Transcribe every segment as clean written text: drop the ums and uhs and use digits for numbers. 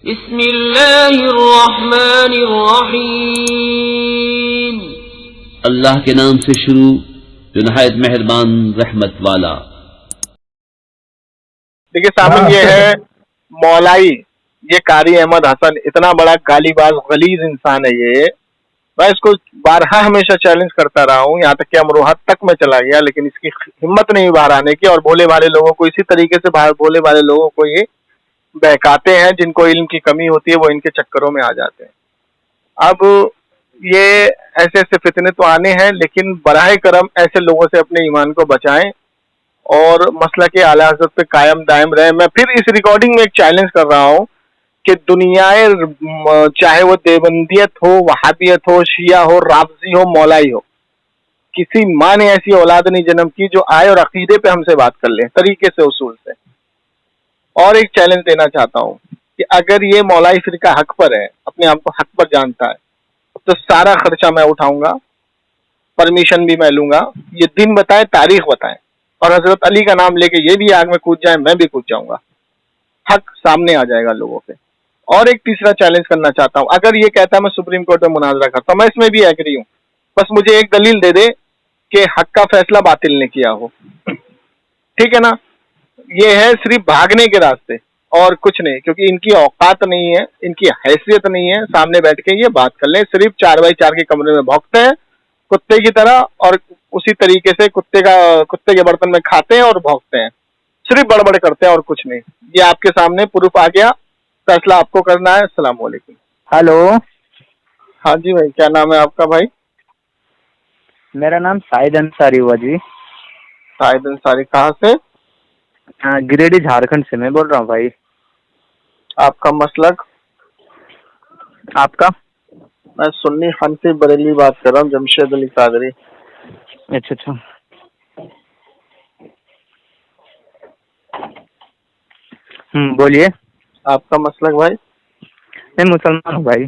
बिस्मिल्लाहिर्रहमानिर्रहीम। अल्लाह के नाम से शुरू जो नहायत मेहरबान रहमत वाला। देखिए सामने ये है मौलाई, ये कारी अहमद हसन, इतना बड़ा गालीबाज गलीज इंसान है ये। मैं इसको बारहा हमेशा चैलेंज करता रहा हूँ, यहाँ तक कि अमरोहा तक में चला गया, लेकिन इसकी हिम्मत नहीं बाहर आने की। और भोले भाले लोगों को इसी तरीके से भोले भाले लोगों को ये बहकाते हैं, जिनको इल्म की कमी होती है वो इनके चक्करों में आ जाते हैं। अब ये ऐसे ऐसे फितने तो आने हैं, लेकिन बराहे करम ऐसे लोगों से अपने ईमान को बचाएं और मसला के आला हज़रत पे कायम दायम रहे। मैं फिर इस रिकॉर्डिंग में एक चैलेंज कर रहा हूँ कि दुनियाए, चाहे वो देवबंदियत हो, वहाबियत हो, शिया हो, राफजी हो, मौलाई हो, किसी माँ ने ऐसी औलाद नहीं जन्म की जो आए और अकीदे पे हमसे बात कर ले तरीके से, उसूल से। और एक चैलेंज देना चाहता हूँ कि अगर ये मौलाई फिरका हक पर है, अपने आप को हक पर जानता है, तो सारा खर्चा मैं उठाऊंगा, परमिशन भी मैं लूंगा। ये दिन बताए, तारीख बताए, और हजरत अली का नाम लेके ये भी आग में कूद जाए, मैं भी कूद जाऊंगा। हक सामने आ जाएगा लोगों पे। और एक तीसरा चैलेंज करना चाहता हूँ, अगर ये कहता है मैं सुप्रीम कोर्ट में मुनाजरा करता हूँ, मैं इसमें भी एग्री हूँ, बस मुझे एक दलील दे दे कि हक का फैसला बातिल ने किया हो। ठीक है ना? ये है सिर्फ भागने के रास्ते और कुछ नहीं, क्योंकि इनकी औकात नहीं है, इनकी हैसियत नहीं है सामने बैठ के ये बात कर ले। सिर्फ 4x4 के कमरे में भौंकते हैं कुत्ते की तरह, और उसी तरीके से कुत्ते के बर्तन में खाते हैं और भौंकते हैं, सिर्फ बड़बड़ करते हैं और कुछ नहीं। ये आपके सामने प्रूफ आ गया, फैसला आपको करना है। अस्सलाम वालेकुम। हेलो। हाँ जी भाई, क्या नाम है आपका भाई? मेरा नाम शाहिद अंसारी हुआ जी। शाहिद अंसारी, कहाँ से? गिरिडीह झारखंड से मैं बोल रहा हूँ भाई। आपका मसलक? आपका? मैं सुन्नी हनफी बरेली बात कर रहा हूँ, जमशेद अली कादरी। अच्छा अच्छा। बोलिए। आपका मसलक भाई? मैं मुसलमान हूँ भाई।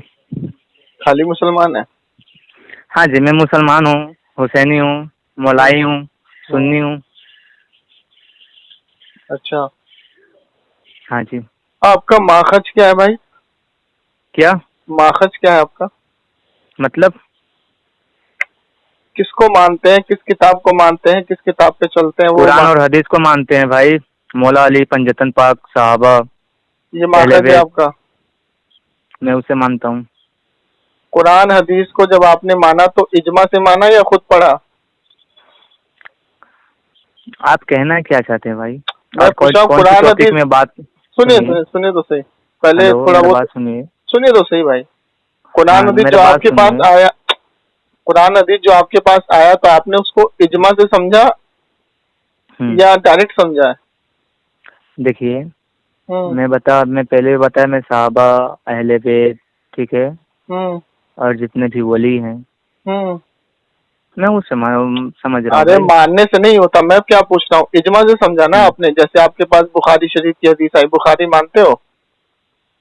खाली मुसलमान है? हाँ जी, मैं मुसलमान हूँ, हुसैनी हूँ, मौलाई हूँ, सुन्नी हूँ। अच्छा। हाँ जी। आपका माखज क्या है भाई? क्या माखज क्या है आपका? मतलब? किसको मानते हैं, किस किताब को मानते हैं, किस किताब पे चलते हैं? वो कुरान और हदीस को मानते हैं भाई। मौला अली, पंजतन पाक, सहाबा। ये माखज है आपका? मैं उसे मानता हूँ। कुरान हदीस को जब आपने माना तो इजमा से माना या खुद पढ़ा? आप कहना क्या चाहते हैं भाई? मैं पूछा कुरान हदीस में बात सुनिए तो सही, पहले थोड़ा बहुत सुनिए तो सही भाई। कुरान हदीस जो आपके पास आया, कुरान हदीस जो आपके पास आया, तो आपने उसको इजमा से समझा या डायरेक्ट समझा है? देखिए, मैं पहले भी बताया, मैं साहबा, अहले बैत, ठीक है, और जितने भी वली हैं, मैं वो समझ रहा हूँ। अरे मानने से नहीं होता, मैं क्या पूछ रहा हूँ, इजमा से समझा ना आपने? जैसे आपके पास बुखारी शरीफ की हदीस आई, बुखारी मानते हो?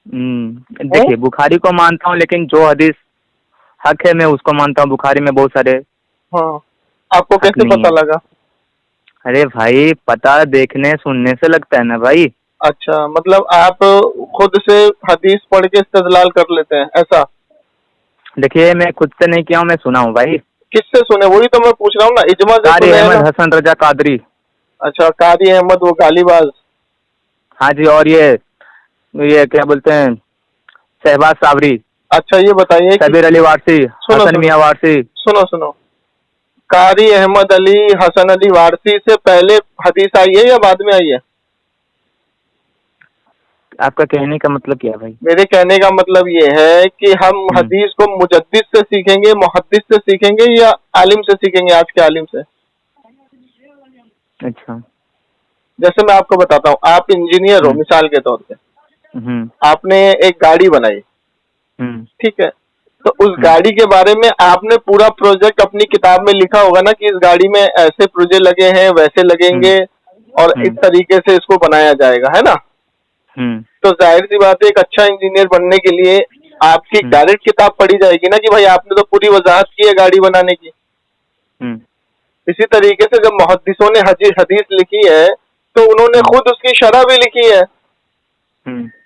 देखिए, बुखारी को मानता हूँ, लेकिन जो हदीस हक है मैं उसको मानता हूँ। बुखारी में बहुत सारे। हाँ, आपको कैसे पता लगा? अरे भाई, पता देखने सुनने से लगता है ना भाई। अच्छा, मतलब आप खुद से हदीस पढ़ के इस्तेदलाल कर लेते हैं, ऐसा? देखिए, मैं खुद से नहीं किया हूँ, मैं सुना हूँ भाई। किससे सुने? वही तो मैं पूछ रहा हूँ ना, इजमा से कारी अहमद हसन रजा कादरी। अच्छा, कारी अहमद, वो गालीबाज। हाँ जी। और ये क्या बोलते हैं, शहबाज साबरी। अच्छा, ये बताइए, सबीर अली वारसी, हसन मियां वारसी। सुनो, कारी अहमद अली, हसन अली वारसी से पहले हदीस आई है या बाद में आई है? आपका कहने का मतलब क्या है भाई? मेरे कहने का मतलब ये है कि हम हदीस को मुजद्दिद से सीखेंगे, मुहद्दिस से सीखेंगे, या आलिम से सीखेंगे, आज के आलिम से? अच्छा। जैसे मैं आपको बताता हूँ, आप इंजीनियर हो मिसाल के तौर पे, आपने एक गाड़ी बनाई, ठीक है, तो उस गाड़ी के बारे में आपने पूरा प्रोजेक्ट अपनी किताब में लिखा होगा ना कि इस गाड़ी में ऐसे पुर्जे लगे हैं, वैसे लगेंगे, और इस तरीके से इसको बनाया जाएगा, है ना? तो जाहिर सी बात है, एक अच्छा इंजीनियर बनने के लिए आपकी डायरेक्ट किताब पढ़ी जाएगी ना कि भाई आपने तो पूरी वजाहत की है गाड़ी बनाने की। इसी तरीके से जब मुहद्दिसों ने हदीस लिखी है, तो उन्होंने खुद उसकी शरह भी लिखी है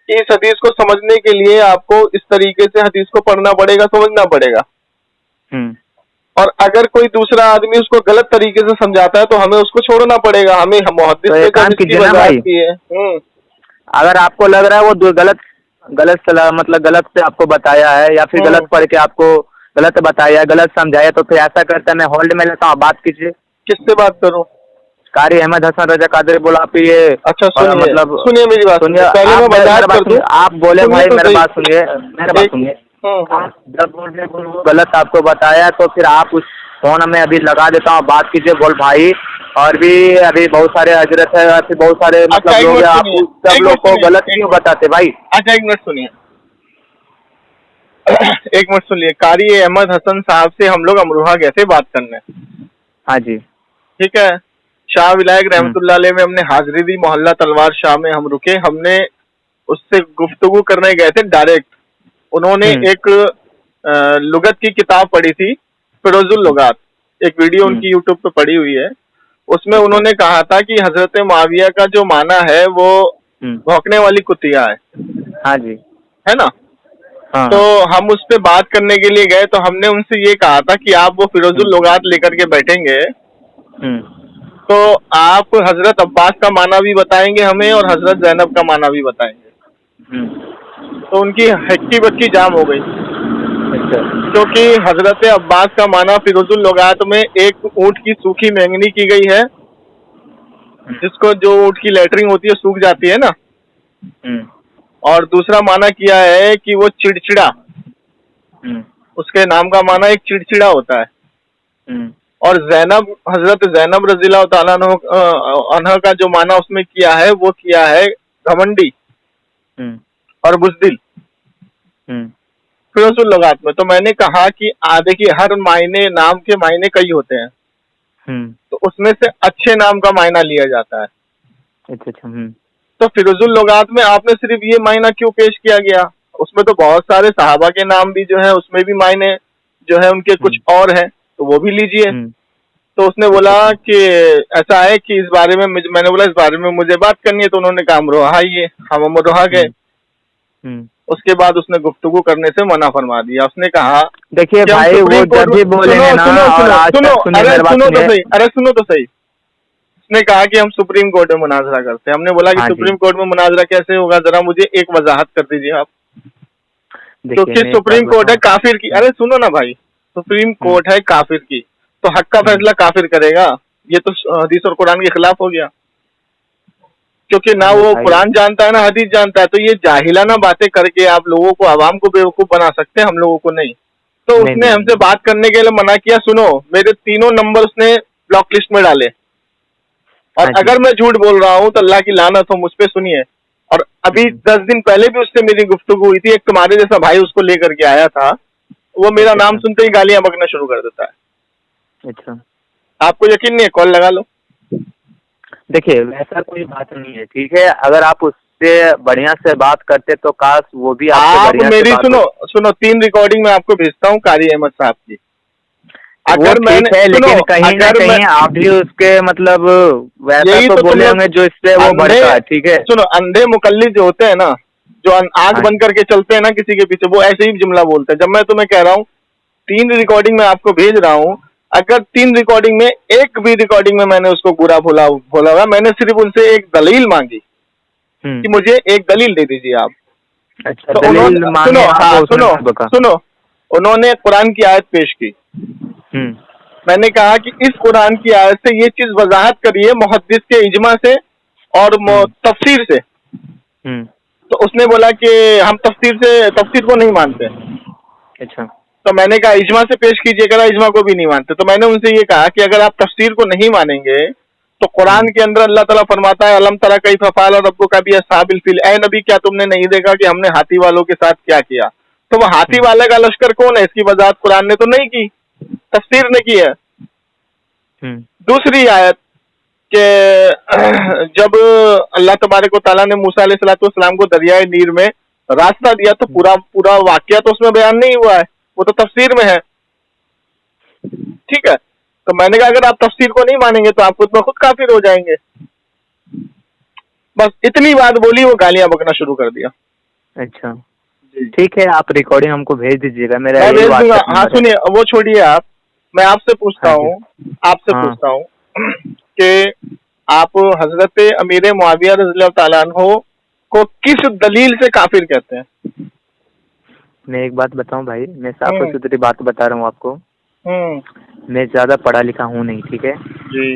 इस हदीस को समझने के लिए आपको इस तरीके से हदीस को पढ़ना पड़ेगा, समझना पड़ेगा। और अगर कोई दूसरा आदमी उसको गलत तरीके से समझाता है तो हमें उसको छोड़ना पड़ेगा। हमें मुहद्दिस ने काम कीजिए ना भाई, अगर आपको लग रहा है वो मतलब गलत से आपको बताया है या फिर गलत पढ़ के आपको गलत बताया, गलत समझाया, तो फिर ऐसा करता है मैं होल्ड में लेता हूँ, बात कीजिए। किससे बात करूँ? कारी अहमद हसन रजा कादरी बोला आप ये। अच्छा सुनिए, मतलब सुनिए मेरी बात, सुनिए पहले मैं वजाहत कर दूं। आप बोले भाई मेरी बात सुनिए, जब वो गलत आपको बताया तो फिर आप उस फोन में अभी लगा देता हूँ, बात कीजिए, बोल भाई और भी अभी बहुत सारे हजरत है, ऐसे बहुत सारे मतलब लोग हैं, आप सब लोग को गलत क्यों बताते भाई? अच्छा एक मिनट सुनिए, एक मिनट सुनिए। कारी अहमद हसन साहब से हम लोग अमरोहा गए थे बात करने। हाँ जी, ठीक है। शाह विलायक रहमतुल्लाह अलैह में हमने हाजिरी दी, मोहल्ला तलवार शाह में हम रुके। हमने उससे गुफ्तगू करने गए थे डायरेक्ट। उन्होंने एक लुगत की किताब पढ़ी थी, फिरोजुल लुगात, एक वीडियो उनकी यूट्यूब पे पड़ी हुई है। उसमें उन्होंने कहा था कि हजरत मुआविया का जो माना है वो भौंकने वाली कुतिया है। हाँ जी, है ना? हाँ। तो हम उस पे बात करने के लिए गए तो हमने उनसे ये कहा था कि आप वो फिरोजुल लुगात लेकर के बैठेंगे तो आप हजरत अब्बास का माना भी बताएंगे हमें और हजरत जैनब का माना भी बताएंगे। तो उनकी हक्की बक्की जाम हो गई, क्योंकि हजरत अब्बास का माना फिरोजुल लुगात में एक ऊँट की सूखी मेंगनी की गई है, जिसको जो ऊँट की लेटरिंग होती है सूख जाती है ना, और दूसरा माना किया है कि वो चिड़चिड़ा, उसके नाम का माना एक चिड़चिड़ा होता है। और जैनब, हजरत जैनब रज़ियल्लाहु ताला अन्हा का जो माना उसमें किया है वो किया है घमंडी और बुज़दिल फिरोजुल लुगात में। तो मैंने कहा कि देखिए हर मायने, नाम के मायने कई होते हैं, तो उसमें से अच्छे नाम का मायना लिया जाता है। अच्छा। तो फिरोजुल लुगात में आपने सिर्फ ये मायना क्यों पेश किया गया? उसमें तो बहुत सारे सहाबा के नाम भी जो है उसमें भी मायने जो है उनके कुछ और हैं, तो वो भी लीजिए। तो उसने बोला कि ऐसा है कि इस बारे में, मैंने बोला इस बारे में मुझे बात करनी है। तो उन्होंने कहा अमरोहा आइए, हम अमरोहा गए। उसके बाद उसने गुफ्तगू करने से मना फरमा दिया। उसने कहा देखिए भाई वो जब भी बोले हैं ना, सुनो तो सही। उसने कहा कि हम सुप्रीम कोर्ट में मुनाजरा करते हैं। हमने बोला कि सुप्रीम कोर्ट में मुनाजरा कैसे होगा, जरा मुझे एक वजाहत कर दीजिए आप। क्योंकि सुप्रीम कोर्ट है काफिर की। अरे सुनो ना भाई, सुप्रीम कोर्ट है काफिर की, तो हक का फैसला काफिर करेगा? ये तो हदीस और कुरान के खिलाफ हो गया, क्योंकि ना वो कुरान जानता है ना हदीस जानता है। तो ये जाहिलाना बातें करके आप लोगों को, आवाम को बेवकूफ बना सकते हैं, हम लोगों को नहीं। तो उसने हमसे बात करने के लिए मना किया। सुनो, मेरे 3 नंबर उसने ब्लॉक लिस्ट में डाले, और अगर मैं झूठ बोल रहा हूँ तो अल्लाह की लानत हो मुझ पे। सुनिए, और अभी 10 दिन पहले भी उससे मेरी गुफ्तगू हुई थी। एक तुम्हारे जैसा भाई उसको लेकर के आया था, वो मेरा नाम सुनते ही गालियां बकना शुरू कर देता है। अच्छा, आपको यकीन नहीं है? कॉल लगा लो। देखिए वैसा कोई बात नहीं है, ठीक है। अगर आप उससे बढ़िया से बात करते तो काश वो भी आप मेरी सुनो 3 रिकॉर्डिंग मैं आपको भेजता हूँ कारी अहमद साहब की। अगर मैंने लेकिन कहीं ना कहीं आप भी उसके मतलब वैसा तो बोले होंगे जो इससे वो बढ़ता है, ठीक है। सुनो, अंधे मुकल्लिद जो होते हैं ना, जो आंख बंद करके चलते हैं ना किसी के पीछे, वो ऐसे ही जुमला बोलते हैं। जब मैं तुम्हें कह रहा हूँ 3 रिकॉर्डिंग मैं आपको भेज रहा हूँ, अगर 3 रिकॉर्डिंग में एक भी रिकॉर्डिंग में मैंने उसको बुरा बोला हुआ, मैंने सिर्फ उनसे एक दलील मांगी कि मुझे एक दलील दे दीजिए आप। अच्छा, तो सुनो, उन्होंने कुरान की आयत पेश की। मैंने कहा कि इस कुरान की आयत से ये चीज वजाहत करिए मुहद्दिस के इजमा से और तफसीर से। तो उसने बोला कि हम तफसीर को नहीं मानते। अच्छा, तो मैंने कहा इजमा से पेश कीजिए, करा इजमा को भी नहीं मानते। तो मैंने उनसे ये कहा कि अगर आप तफसीर को नहीं मानेंगे तो कुरान के अंदर अल्लाह ताला फरमाता है अलम तरा कैफ़ फ़अल रब्बुका बि अस्हाबिल फील, ऐ नबी क्या तुमने नहीं देखा कि हमने हाथी वालों के साथ क्या किया? तो वो हाथी वाले का लश्कर कौन है? इसकी वजाहत कुरान ने तो नहीं की, तफसीर ने की है। दूसरी आयत के जब अल्लाह तबारक व तआला ने मूसा अलैहिस्सलाम को दरियाए नीर में रास्ता दिया तो पूरा वाकया तो उसमें बयान नहीं हुआ है, वो तो तफसीर में है। ठीक है, तो मैंने कहा अगर आप तफसीर को नहीं मानेंगे तो आप खुद काफिर हो जाएंगे। बस इतनी बात बोली, वो गालियां बकना शुरू कर दिया। अच्छा जी ठीक है, आप रिकॉर्डिंग हमको भेज दीजिएगा, मेरा मैं यही भेज दूंगा। व्हाट्सएप हाँ नंबर है। सुनिए, वो छोड़िए आप, मैं आपसे पूछता हाँ जी। हूँ, आपसे हाँ। पूछता हूँ कि आप हजरत अमीर मुआविया रज़ियल्लाहु ताला अन्हो को किस दलील से काफिर कहते हैं? मैं एक बात बताऊं भाई, मैं साफ हम्म सुथरी बात बता रहा हूँ आपको। हम्म मैं ज्यादा पढ़ा लिखा हूँ नहीं, ठीक है। जी।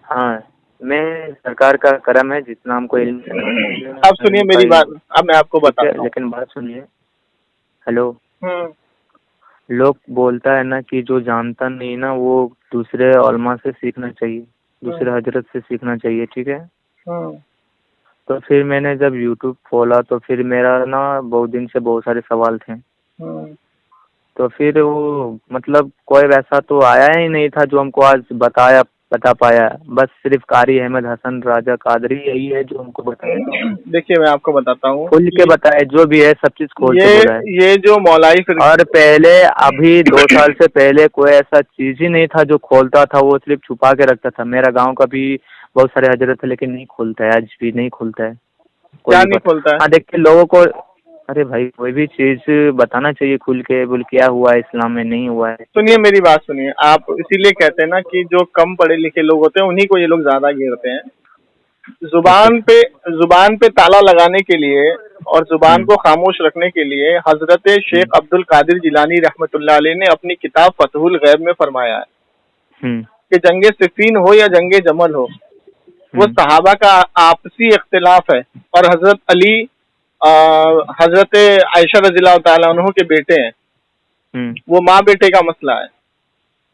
हाँ, मैं सरकार का करम है जितना हमको इल्म है, अब सुनिए मेरी बात, अब मैं आपको ठीक है, बताता हूँ। लेकिन बात सुनिए। हेलो। हम्म लोग बोलता है ना कि जो जानता नहीं ना वो दूसरे उलमा से सीखना चाहिए, दूसरे हजरत से सीखना चाहिए, ठीक है। हम्म तो फिर मैंने जब यूट्यूब खोला तो फिर मेरा ना बहुत दिन से बहुत सारे सवाल थे। हम्म तो फिर वो मतलब कोई वैसा तो आया ही नहीं था जो हमको आज बता पाया। बस सिर्फ कारी अहमद हसन राजा कादरी यही है जो हमको बताया, देखिए मैं आपको बताता हूँ, खुल के बताया, जो भी है सब चीज खोल के बोला है। ये जो मौलाई फिर और पहले अभी 2 साल से पहले कोई ऐसा चीज ही नहीं था जो खोलता था, वो सिर्फ छुपा के रखता था। मेरा गांव का भी बहुत सारे हजरत है लेकिन नहीं खोलता है, आज भी नहीं खोलता है। कोई क्या भी नहीं खोलता है? हाँ देखिए लोगों को, अरे भाई कोई भी चीज बताना चाहिए खुल के, बोल क्या हुआ है इस्लाम में, नहीं हुआ है। सुनिए मेरी बात सुनिए, आप इसीलिए कहते हैं ना कि जो कम पढ़े लिखे लोग होते हैं उन्हीं को ये लोग ज्यादा घेरते हैं। जुबान पे ताला लगाने के लिए और जुबान को खामोश रखने के लिए हजरत शेख अब्दुल कादिर जिलानी रहमतुल्लाह अलैह ने अपनी किताब फतहुल गैब में फरमाया है कि जंगे सिफीन हो या जंगे जमल हो, वो सहाबा का आपसी इख्तिलाफ है और हजरत अली हजरत आयशा रज़ियल्लाहु ताला अन्हु के बेटे हैं, वो माँ बेटे का मसला है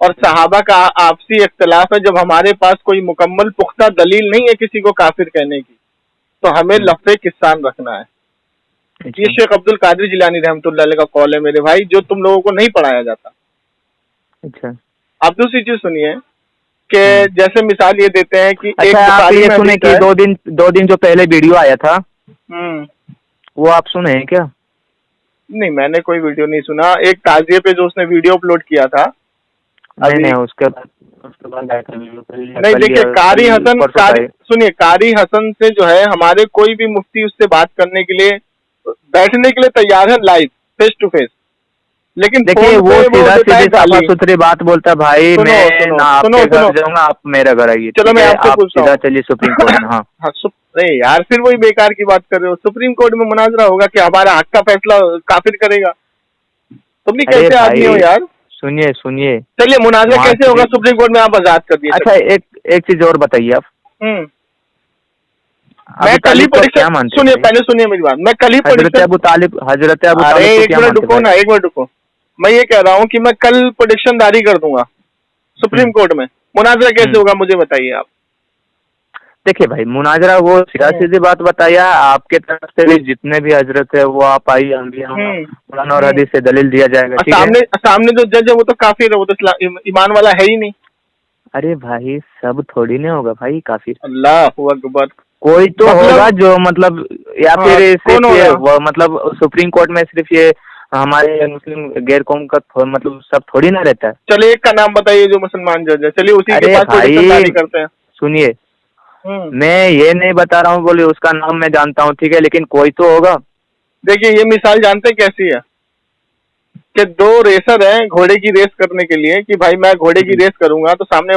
और सहाबा का आपसी इख्तिलाफ है। जब हमारे पास कोई मुकम्मल पुख्ता दलील नहीं है किसी को काफिर कहने की, तो हमें लफ्ज़े किसान रखना है। ये शेख अब्दुल कादिर जिलानी रहमतुल्लाह अलैह का कौल है मेरे भाई, जो तुम लोगों को नहीं पढ़ाया जाता। अच्छा, आप दूसरी चीज सुनिए कि जैसे मिसाल ये देते हैं कि अच्छा आप ये सुने कि 2 दिन जो पहले वीडियो आया था, वो आप सुने हैं क्या? नहीं, मैंने कोई वीडियो नहीं सुना। एक ताजिए पे जो उसने वीडियो अपलोड किया था, नहीं उसके बाद आया था वीडियो। नहीं देखिए, सुनिए, कारी हसन से जो है हमारे कोई भी मुफ्ती उससे बात करने के लिए, बैठने के लिए तैयार है, लाइव फेस टू फेस। लेकिन देखिए वो सीधा सीधी साफ सुथरी बात बोलता है भाई, मैं ना आपके घर जाऊंगा, आप मेरा घर आइए। चलो मैं आपसे पूछता हूँ, सीधा चलिए सुप्रीम कोर्ट में। हाँ नहीं यार, फिर वही बेकार की बात कर रहे हो। सुप्रीम कोर्ट में मुनाजरा होगा कि हमारा हक का फैसला काफिर करेगा? तुम भी कैसे आदमी हो यार? सुनिए चलिए, मुनाजरा कैसे होगा सुप्रीम कोर्ट में? आप आजाद कर दिए। अच्छा एक चीज और बताइए आप। मैं कल ही प्रेडिक्शन, सुनिए पहले सुनिए मेरी बात, मैं कल ही हजरत अबू तालिब अरे एक मिनट रुको ना, एक मिनट रुको। मैं ये कह रहा हूँ कि मैं कल प्रेडिक्शन जारी कर दूंगा सुप्रीम कोर्ट में। मुनाजरा कैसे होगा मुझे बताइए आप। देखिए भाई, मुनाजरा वो सीधा सीधी बात बताइए, आपके तरफ से भी जितने भी हजरत है वो आप आइए, हम भी कुरान और हदीस से दलील दिया जाएगा। सामने जो जज है वो तो काफिर है, वो तो ईमान वाला है ही नहीं। अरे भाई सब थोड़ी नहीं होगा भाई काफिर, अल्लाह अकबर। कोई तो होगा जो मतलब, या फिर सिर्फ मतलब सुप्रीम कोर्ट में सिर्फ ये हमारे मुस्लिम गैर कौम का मतलब सब थोड़ी ना रहता है। चलिए एक का नाम बताइए जो मुसलमान जज है, चलिए उसी के पास जारी करते हैं। सुनिए, मैं ये नहीं बता रहा हूँ बोले उसका नाम मैं जानता हूँ, ठीक है, लेकिन कोई तो होगा। देखिए ये मिसाल जानते कैसी है कि 2 रेसर हैं घोड़े की रेस करने के लिए, कि भाई मैं घोड़े की रेस करूंगा, तो सामने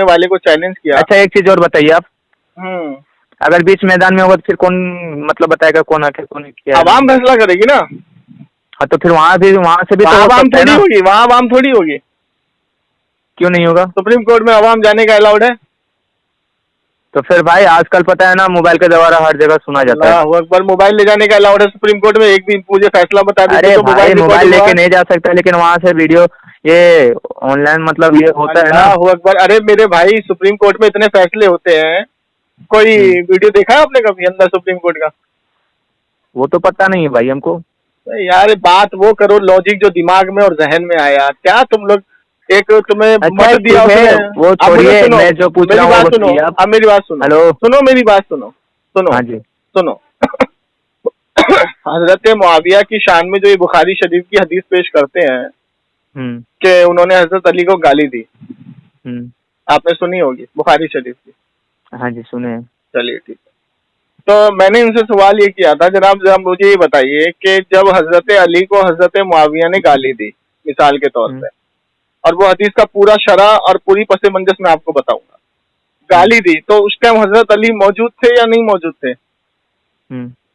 वाले को चैलेंज किया। अच्छा एक चीज और बताइए आप, अगर बीच मैदान में होगा तो फिर कौन मतलब बताएगा कौन आके कौन किया? आवाम फैसला करेगी ना। हाँ तो फिर वहाँ से भी तो आवाम थोड़ी होगी, वहाँ आवाम थोड़ी होगी। क्यों नहीं होगा? सुप्रीम कोर्ट में आवाम जाने का अलाउड है। तो फिर भाई आजकल पता है ना, मोबाइल के द्वारा हर जगह सुना जाता है। अकबर, मोबाइल ले जाने का अलाउड है सुप्रीम कोर्ट में? एक दिन मुझे फैसला बता दीजिए। अरे तो भाई मोबाइल लेके नहीं जा सकता, लेकिन वहाँ से वीडियो ये ऑनलाइन मतलब ये होता है ना। अकबर, अरे मेरे भाई सुप्रीम कोर्ट में इतने फैसले होते हैं, कोई वीडियो देखा है आपने कभी अंदर सुप्रीम कोर्ट का? वो तो पता नहीं है भाई हमको यार। बात वो करो लॉजिक जो दिमाग में और जहन में आया। क्या तुम लोग, एक तुम्हें मत दिया है, वो छोड़िए, मैं जो पूछ रहा हूँ मेरी बात सुनो। अब मेरी बात सुनो। हेलो, सुनो मेरी बात सुनो। हाँ जी सुनो। हजरत मुआविया की शान में जो ये बुखारी शरीफ की हदीस पेश करते हैं कि उन्होंने हजरत अली को गाली दी, आपने सुनी होगी बुखारी शरीफ की? हाँ जी सुने। चलिए ठीक है। तो मैंने इनसे सवाल ये किया था, जनाब जरा मुझे ये बताइए कि जब हजरत अली को हजरत मुआविया ने गाली दी मिसाल के तौर पे, और वो हदीस का पूरा शरह और पूरी पसे मंजस मैं आपको बताऊंगा, गाली दी, तो उस टाइम हजरत अली मौजूद थे या नहीं मौजूद थे?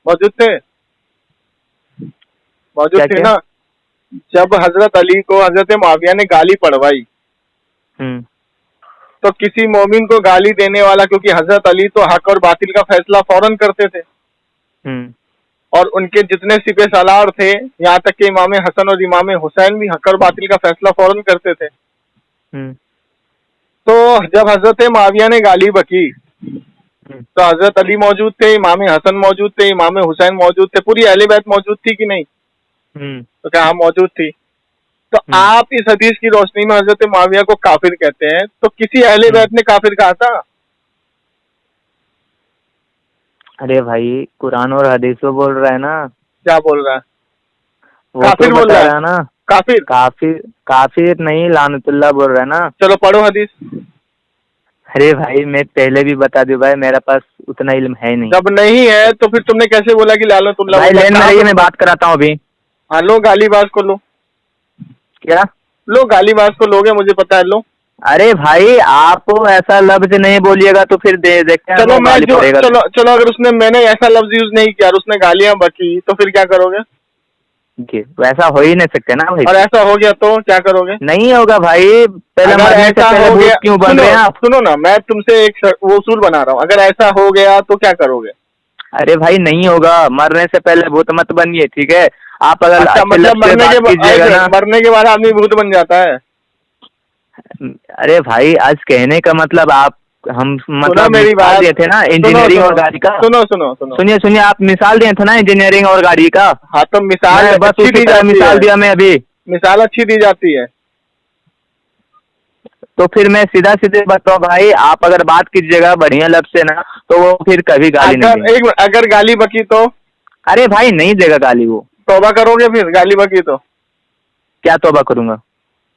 मौजूद थे, मौजूद थे ना। जब हजरत अली को हजरत मुआविया ने गाली पढ़वाई, तो किसी मोमिन को गाली देने वाला, क्योंकि हजरत अली तो हक और बातिल का फैसला फौरन करते थे, और उनके जितने सिपे सालार थे, यहाँ तक कि इमाम हसन और इमाम हुसैन भी हक और बातिल का फैसला फौरन करते थे। तो जब हजरत मुआविया ने गाली बकी, तो हजरत अली मौजूद थे, इमाम हसन मौजूद थे, इमाम हुसैन मौजूद थे, पूरी अहले बैत मौजूद थी कि नहीं? तो क्या हम मौजूद थी? तो आप इस हदीस की रोशनी में हजरत मुआविया को काफिर कहते हैं, तो किसी अहले बैत ने काफिर कहा था? अरे भाई कुरान और हदीस में बोल रहा है ना। क्या बोल रहा है? काफिर बोल रहा है ना। काफिर काफिर नहीं, लानतुल्लाह बोल रहा है ना। चलो पढ़ो हदीस। अरे भाई मैं पहले भी बता दूं भाई, मेरा पास उतना इल्म है नहीं। जब नहीं है तो फिर तुमने कैसे बोला कि लानतुल्लाह? भाई लेन में रहिए, मैं बात कराता हूँ अभी। हाँ लो, गालीबाज को लो। क्या लो, गालीबाज को लोगे, मुझे पता है, लो। अरे भाई आप ऐसा लफ्ज नहीं बोलिएगा तो फिर देखते हैं। चलो मैं चलो अगर मैंने ऐसा लफ्ज यूज नहीं किया और उसने गालियां बकी, तो फिर क्या करोगे? वैसा हो ही नहीं सकते ना भाई। और ऐसा हो गया तो क्या करोगे? नहीं होगा भाई, पहले ऐसा हो गया, क्यों बन रहे हैं आप? सुनो ना, मैं तुमसे एक वो उसूल बना रहा हूँ, अगर ऐसा हो गया तो क्या करोगे? अरे भाई नहीं होगा, मरने से पहले भूत मत बनिए, ठीक है? आप अगर अच्छा, मतलब मरने के बाद आदमी भूत बन जाता है? अरे भाई आज कहने का मतलब आप हम मतलब मेरी बात दिए थे ना इंजीनियरिंग और गाड़ी का। सुनिए आप मिसाल दिए थे ना इंजीनियरिंग और गाड़ी का। हाँ तो मिसाल बस मिसाल दिया मैं अभी। मिसाल अच्छी दी जाती है तो फिर मैं सीधा सीधे बताऊं भाई, आप अगर बात कीजिएगा बढ़िया लफ्ज से ना तो वो फिर कभी गाली नहीं देंगे। अगर गाली बकी तो? अरे भाई नहीं देगा गाली वो। तौबा करोगे फिर गाली बकी तो? क्या तौबा करूंगा?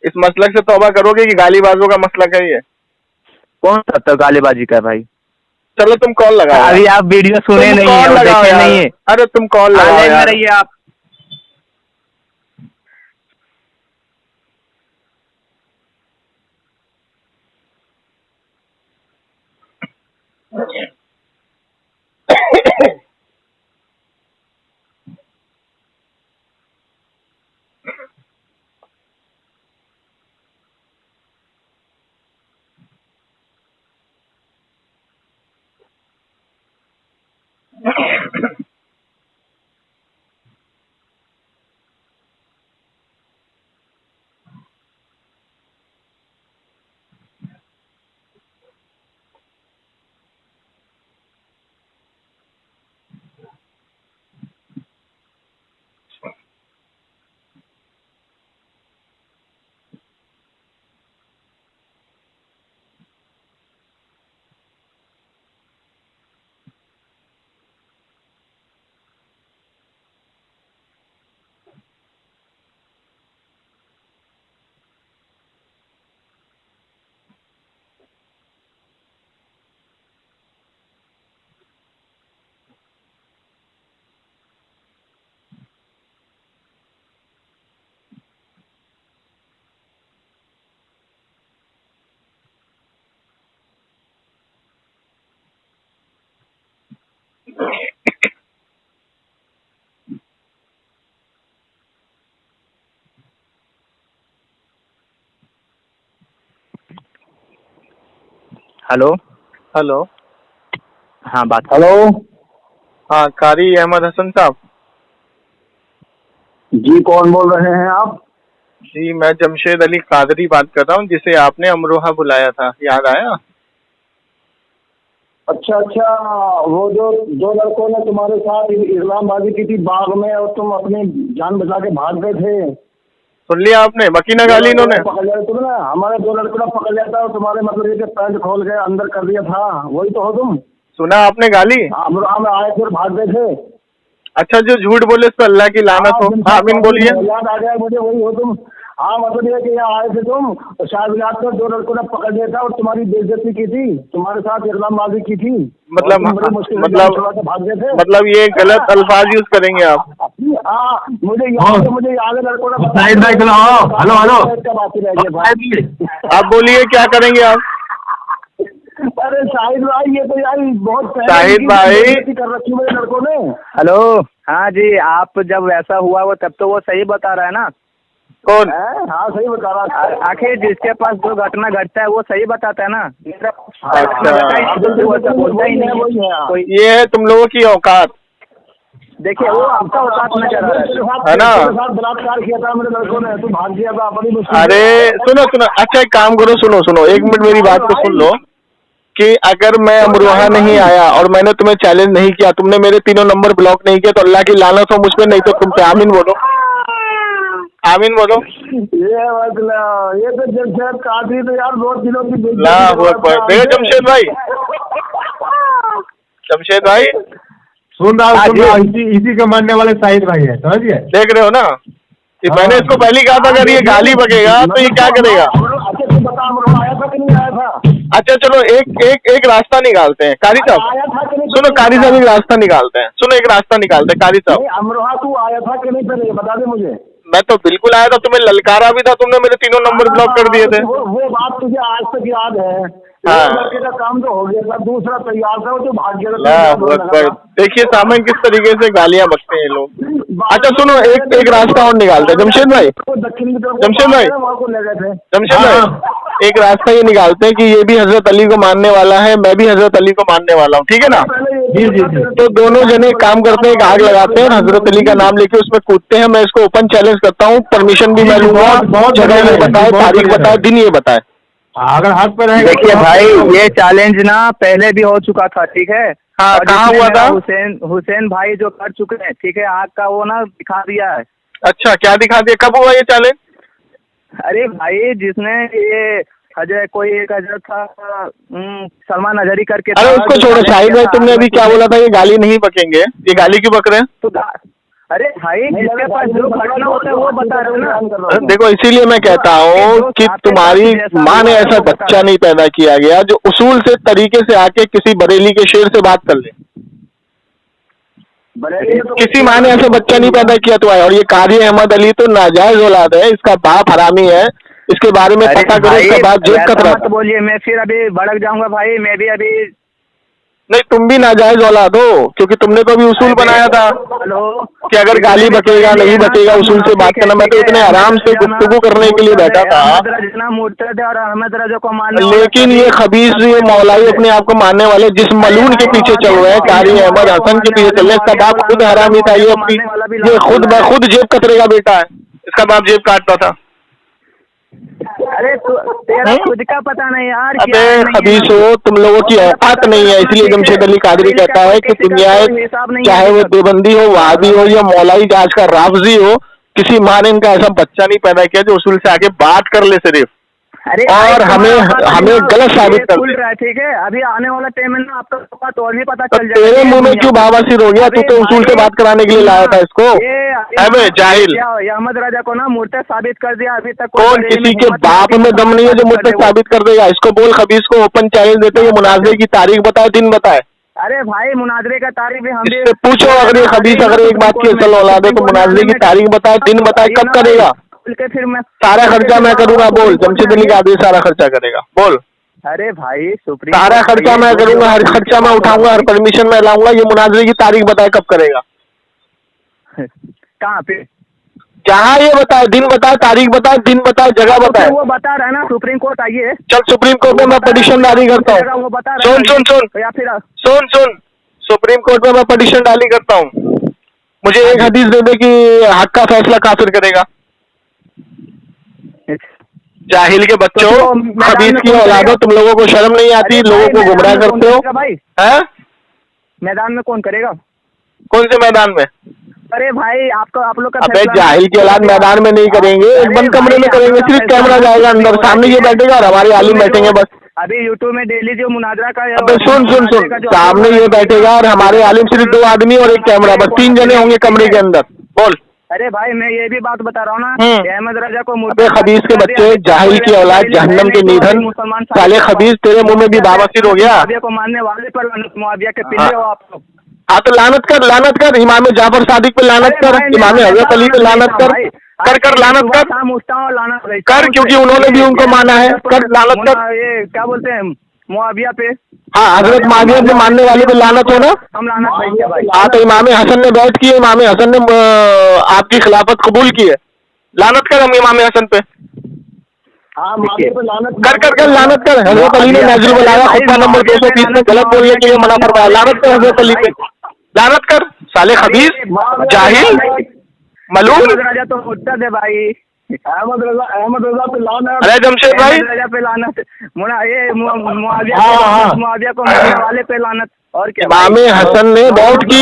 इस मसलक से तौबा करोगे कि गालीबाजों का मसलक है ये? कौन सा तो गालीबाजी का भाई? चलो तुम कॉल लगाओ। अभी आप वीडियो सुने नहीं है, देखे नहीं है। अरे तुम कॉल लगाओ यार। रहिए आप। Hello hello. हाँ बात। हेलो। हाँ कारी अहमद हसन साहब जी कौन बोल रहे हैं आप? जी मैं जमशेद अली कादरी बात कर रहा हूँ, जिसे आपने अमरोहा बुलाया था, याद आया? अच्छा, वो जो दो लड़कों ने तुम्हारे साथ इस्लामबाजी की थी बाग में और तुम अपनी जान बचा के भाग गए थे, सुन लिया आपने? बकी ना गाली इन्होंने? पकड़ लिया तुम ना, हमारे दो लड़कों ने पकड़ लिया था और तुम्हारे मतलब ये पैंट खोल के अंदर कर दिया था, वही तो हो तुम? सुना आपने गाली? अमरोहा में आए फिर भाग गए थे। अच्छा, जो झूठ बोले तो अल्लाह की लानत हो। आमीन बोलिए। याद आ गया मुझे, वही हो तुम। हाँ मतलब ये कि यहाँ आए थे तुम और शायद विलास को 2 लड़कों ने पकड़ लिया था और तुम्हारी बेइज्जती की थी, तुम्हारे साथ इस्लामबाजी की थी, मतलब भाग गए थे। मतलब ये गलत अल्फाज यूज करेंगे आप? हाँ मुझे याद है लड़कों ने। हेलो हेलो आप बोलिए क्या करेंगे आप? अरे शाहिद भाई ये तो यार बहुत शाहिद भाई कर रखी मेरे लड़कों ने। हेलो, हाँ जी, आप जब वैसा हुआ वो तब तो वो सही बता रहा है ना? कौन? हाँ सही बता रहा है। आखिर जिसके पास जो घटना घटता है वो सही बताता है ना। ये है तुम लोगों की औकात। देखिए वो आपका औकात नजर आ रहा है ना? बलात्कार किया था मेरे लड़कों ने, तुम भाग गया था अपनी मुश्किल। अरे सुनो, अच्छा एक काम करो, सुनो 1 मिनट मेरी बात को सुन लो कि अगर मैं अमरोहा नहीं आया और मैंने तुम्हें चैलेंज नहीं किया, तुमने मेरे 3 नंबर ब्लॉक नहीं किया, तो अल्लाह की लानत हो मुझ पे, नहीं तो तुम पे। आमीन बोलो, आमीन बोलो। ये मतलब ये तो जमशेद कादरी तो यार 2 दिनों की देखो जमशेद भाई सुन रहा हूँ, इसी के मानने वाले शाहिद भाई है, समझिए। देख रहे हो ना कि मैंने इसको पहले कहा था अगर ये गाली बकेगा तो ये क्या करेगा? आया था कि नहीं आया था? अच्छा चलो एक रास्ता निकालते हैं कारी साहब। सुनो कारी साहब, एक रास्ता निकालते हैं। सुनो एक रास्ता निकालते हैं कारी साहब। अमरोहा तू आया था कि नहीं पहले बता दे मुझे। मैं तो बिल्कुल आया था, तुम्हें ललकारा भी था, तुमने मेरे 3 नंबर ब्लॉक कर दिए थे। वो बात तुझे आज तक याद है? हाँ। लड़के का काम तो हो गया था, दूसरा तैयार था वो तो भाग गया। देखिए सामने किस तरीके से गालियां बकते हैं लोग। अच्छा सुनो एक रास्ता और निकालते हैं जमशेद भाई, एक रास्ता ये निकालते हैं कि ये भी हजरत अली को मानने वाला है, मैं भी हजरत अली को मानने वाला हूँ, ठीक है ना? जी। तो दोनों जने काम करते हैं, एक आग लगाते हैं, हजरत अली का नाम लेके उसमें कूदते हैं। मैं इसको ओपन चैलेंज करता हूँ, परमिशन भी मैं लूंगा, जगह ये बताए, तारीख बताए, दिन ये बताए। अगर हाथ पर रहेगा। देखिए भाई ये चैलेंज ना पहले भी हो चुका था, ठीक है? हाँ कहाँ हुआ था? हुसैन भाई जो कर चुके हैं, ठीक है, आग का वो ना दिखा दिया है। अच्छा क्या दिखा दिया? कब हुआ ये चैलेंज? अरे भाई जिसने ये कोई एक हजरत था सलमान अजहरी करके। अरे उसको छोड़ो शाहिद भाई, तुमने अभी क्या बोला था ये गाली नहीं बकेंगे, ये गाली क्यों बक रहे हैं? तो अरे भाई जिसके पास जो घटना होता है वो बता रहे ना। देखो इसीलिए मैं कहता हूँ कि तुम्हारी माँ ने ऐसा बच्चा नहीं पैदा किया गया जो उसूल से तरीके से आके किसी बरेली के शेर से बात कर ले। किसी माँ ने ऐसा बच्चा नहीं पैदा किया तो आया। और ये कारी अहमद अली तो नाजायज औलाद है, इसका बाप हरामी है, इसके बारे में पता करो, इसका बाप जेब कतरा। मत बोलिए, मैं फिर अभी भड़क जाऊंगा भाई। मैं भी अभी नहीं, तुम भी नाजायज औलाद हो क्योंकि तुमने तो अभी उसूल बनाया था कि अगर गाली बकेगा नहीं बकेगा उसूल से बात करना। मैं तो इतने आराम से गुफ्तगू करने के लिए बैठा था, लेकिन ये खबीस ये मौलाई अपने आप को मानने वाले जिस मलून के पीछे चल रहे हैं, कारी अहमद हसन के पीछे चल रहे हैं, इसका बाप खुद हरामी था। ये खुद ब खुद जेब कतरे का बेटा है, इसका बाप जेब काटता था। अरे तेरा खुद का पता नहीं यार। अबे खबीस हो, तुम लोगों की औकात नहीं है। इसलिए जमशेद अली कादरी कहता है कि दुनिया चाहे वो देवबंदी हो, वहाबी हो या मौलाई जाज का राफजी हो, किसी माँ ने इनका ऐसा बच्चा नहीं पैदा किया जो उसूल से आके बात कर ले सिर्फ। अरे और हमें गलत साबित कर रहा है, ठीक है? अभी आने वाला टाइम में ना आपका तो और भी पता चल जाएगा। तेरे मुंह में क्यों बाबासिर हो गया? तू तो उसूल से बात कराने के लिए लाया था इसको। अबे जाहिल, अहमद राजा को ना मुर्तद साबित कर दिया। अभी तक कौन किसी के बाप में दम नहीं है जो मुर्तद साबित कर देगा? इसको बोल खबीस को ओपन चैलेंज देते ये मुनाजरे की तारीख बताए, दिन बताए। अरे भाई मुनाजरे का तारीख भी हम पूछो, अगर ये खबीस अगर एक बात की असल औलाद है तो मुनाजरे की तारीख बताए, दिन बताए, कब करेगा? फिर मैं सारा खर्चा मैं करूंगा, बोल। जमशेद अली कादरी सारा खर्चा करेगा, बोल। अरे भाई सुप्रीम सारा खर्चा मैं करूंगा, हर खर्चा मैं उठाऊंगा, हर परमिशन मैं लाऊंगा। ये मुनाजरे की तारीख बताए कब करेगा? कहाँ पे? जहाँ ये बताए, दिन बताए, तारीख बताए, दिन बताए, जगह बताए। वो बता रहा है ना, सुप्रीम कोर्ट आइए। चल सुप्रीम कोर्ट में मैं पिटीशन जारी करता हूँ। सुन या फिर सुप्रीम कोर्ट में मैं पिटीशन जारी करता हूँ। मुझे एक हदीस दे दे कि हक का फैसला काफिर करेगा। जाहिल के बच्चों, खबीस की औलादो, तुम लोगों को शर्म नहीं आती? लोगों को गुमराह करते हो भाई। हैं? मैदान में कौन करेगा? कौन से मैदान में? अरे भाई आप लोग का अबे जाहिल की औलाद मैदान में नहीं करेंगे, एक बंद कमरे में करेंगे, सिर्फ कैमरा जाएगा अंदर, सामने ये बैठेगा और हमारे आलिम बैठेंगे बस। अभी यूट्यूब में डेली जो मुनाजरा का अबे सुन सामने ये बैठेगा और हमारे आलिम, सिर्फ 2 आदमी और एक कैमरा, बस 3 जने होंगे कमरे के अंदर। बोल। अरे भाई मैं ये भी बात बता रहा हूँ ना, अहमद रजा को अबे खबीस के बच्चे, जाहिल की औलाद, जहन्नम के नीधन, साले खबीस, तेरे मुंह में भी बाबसीर हो गया। मुआविया को मानने वाले पर मुआविया के पिल्ले हो आप लोग। हाँ तो लानत कर इमाम जाफर सादिक पे लानत कर, इमाम हजरत अली पे लानत कर लानत कर क्योंकि उन्होंने भी उनको माना है, कर लानत कर। ये क्या बोलते हैं मुआविया पे, हाँ हजरत मुआविया पे मानने वाले पे लानत हो ना, हम लानत भाई क्या भाई। हाँ तो इमाम हसन ने बैठ की, इमाम हसन ने आपकी खिलाफत कबूल की है, लानत कर हम इमाम हसन पे। कर लानत कर। हजरत अली ने नाजिल बुलाया खुतबा नंबर 230 में गलत बोलने के लिए मना फरमाया, लानत कर हजरत अली पे, लानत कर साले खबीस जाहिल मलून। राजा तो मुर्तद है भाई, अहमद रजा पे लानत। अरे जमशेद भाई रजा पे लानत, मुआविया को मानने वाले पे लानत। और क्या इमाम हसन ने बहुत की,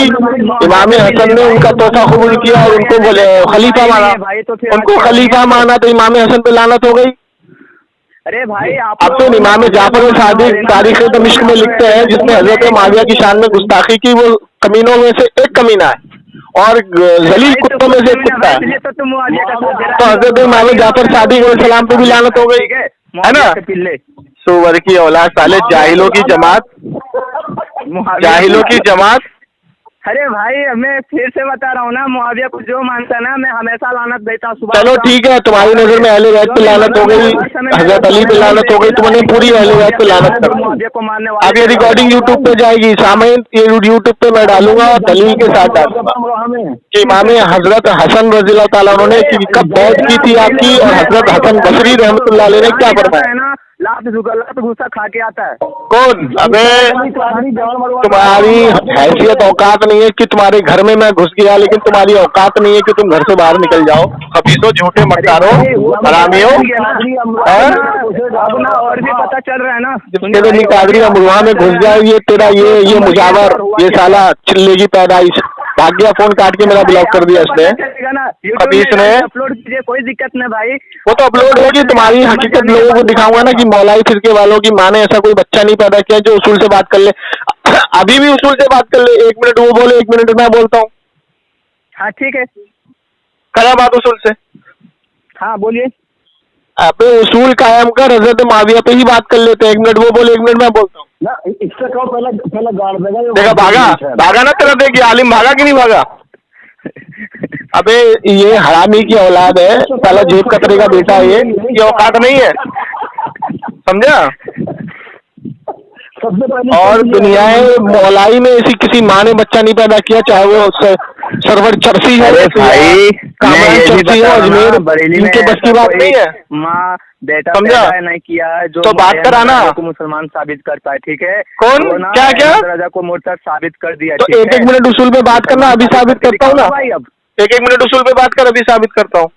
इमाम हसन ने उनका तोहफा कबूल किया और उनको बोले खलीफा माना, उनको खलीफा माना तो इमाम हसन पे लानत हो गई। अरे भाई अब तो इमाम जाफर सादिक तारीख दमिश्क में लिखते हैं जिसने हजरत मुआविया की शान में गुस्ताखी की, वो कमीनों में से एक कमीना है और जलील कुत्तों में से एक कुत्ता है। तो हजरत इमाम जाफर सादिक अलैहिस्सलाम पे भी लानत हो गई है ना। सुवर की औलाद साले, जाहिलों की जमात, जाहिलों की जमात। अरे भाई मैं फिर से बता रहा हूँ ना, मुआविया को जो मानता ना मैं हमेशा लानत देता हूँ। चलो ठीक है, तुम्हारी नजर में अहले बैत पे लानत हो गई, हजरत अली पे लानत हो गई, तुमने पूरी अहले बैत पे लानत कर दी। अब ये रिकॉर्डिंग यूट्यूब पे जाएगी सामईन, ये यूट्यूब पे मैं डालूंगा और दलील के साथ डालूंगा कि इमाम हजरत हसन रज़ियल्लाहु ताला अन्हु ने कब बैत की थी आपकी, और हजरत हसन बसरी रहमतुल्लाह अलैह ने क्या फरमाया। लात गुस्सा खा के आता है कौन? अबे तुम्हारी हैसियत औकात नहीं है कि तुम्हारे घर में मैं घुस गया, लेकिन तुम्हारी औकात नहीं है कि तुम घर से बाहर निकल जाओ। खबीसो, झूठे मक्कारो, हरामियों। और भी पता चल रहा है ना, जिसके कादरी अमरुआ में घुस जाए, ये तेरा ये मुजावर, ये साला चिल्ले की पैदाइश, भाग गया, फोन काट के मेरा ब्लॉक कर दिया इसने, खबीस ने। अपलोड कीजिए, कोई दिक्कत नहीं भाई, वो तो अपलोड होगी, तुम्हारी हकीकत लोगों को दिखाऊंगा ना कि मौलाई फिरके वालों की माँ ने ऐसा कोई बच्चा नहीं पैदा किया जो उसूल से बात कर ले। अभी भी उसूल से बात कर ले, 1 मिनट वो बोले, 1 मिनट मैं बोलता हूँ। हाँ ठीक है, करा बात उसूल से। हाँ बोलिए। अबे उसूल कायम कर, हजरत मुआविया पे ही बात कर लेते हैं, 1 मिनट वो बोले, 1 मिनट मैं बोलता हूँ। इससे कहो पहले गाड़ देगा। देखा भागा ना तेरा, देखिए आलिम भागा कि नहीं भागा। अबे ये हरामी की औलाद है, साला जेब कतरे का बेटा है, ये औकात नहीं है, समझा। और दुनियाए मौलाई में ऐसी किसी माँ ने बच्चा नहीं पैदा किया, चाहे वो सरवर चरसी है, चरसी है, अजमेर, इनके बस की बात नहीं है। माँ बेटा समझा नहीं किया है जो तो बात कराना को मुसलमान साबित करता है, ठीक है। कौन क्या राजा को मुर्तद साबित कर दिया, तो 1-1 मिनट उसूल पे बात करना, अभी साबित करता हूँ ना भाई। अब 1-1 मिनट उसूल पे बात कर, अभी साबित करता हूँ।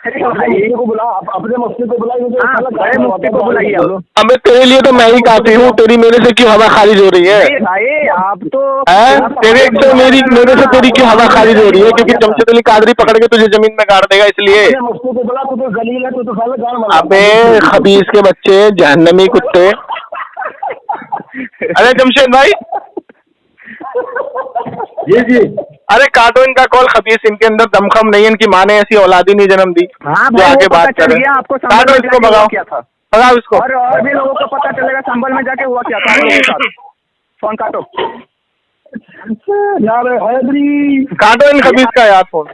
को बुला, अपने मुफ्ती को बुलाइए, मुफ्ती को बुलाइए। अब तेरे लिए तो मैं ही काफी हूँ, तेरी मेरे से क्यों हवा खारिज हो रही है भाई? आप तो तेरे से मेरे से तेरी क्यों हवा खारिज हो रही है? क्योंकि जमशेद अली कादरी पकड़ के तुझे जमीन में गाड़ देगा, इसलिए। मुफ्ती को बुला, तू तो जलील है, तू तो साले गाड़ मार। अबे खबीस के बच्चे, जहन्नमी कुत्ते। अरे जमशेद भाई जी अरे काटो इनका कॉल, खबीस, इनके अंदर दमखम नहीं है, इनकी माँ ने ऐसी औलादी नहीं जन्म दी। हाँ जो आगे बात करे, आपको काटो इसको, भगाओ भगाओ इसको। और भी लोगों को पता चलेगा संभल में जाके हुआ क्या था। फोन काटो यार, हैदरी काटो इन खबीस का यार फोन।